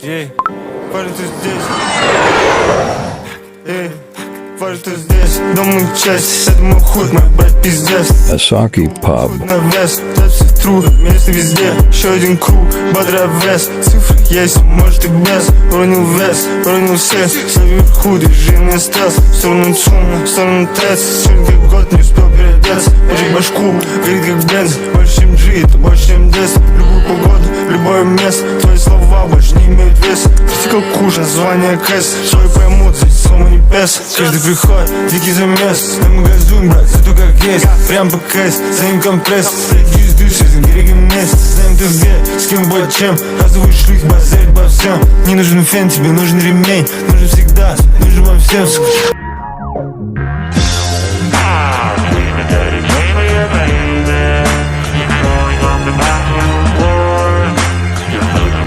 Ей, парень, ты здесь. Эй, парень, ты здесь. Дом и часть, это мой худ, мой брат пиздец. Asaki Pub. На вес, записи трудно, место везде. Еще один круг, бодрый обвес. Цифры есть, может и без. Уронил вес, уронил сес. Словил худ, режимный стресс. В сторону ЦУМа, в сторону ТЭЦ. Сегодня год не успел переодеться. Эти башку, горит как бенз. Больше чем G, это больше чем дес. Любую погоду, любое место. Твои слова больше не имеют веса. Критикал куш, название КЭС. Что и поймут, здесь слова не пес. Каждый приход, дикий замес. На мы газуем, брат, зато как есть. Прям по кэс, за ним компресс. Среди издыши, за берегом места. Знаем ты где, с кем будет чем. Разовый шлюх, базарит по всем. Не нужен фен, тебе нужен ремень. Нужен всегда, нужен вам всем.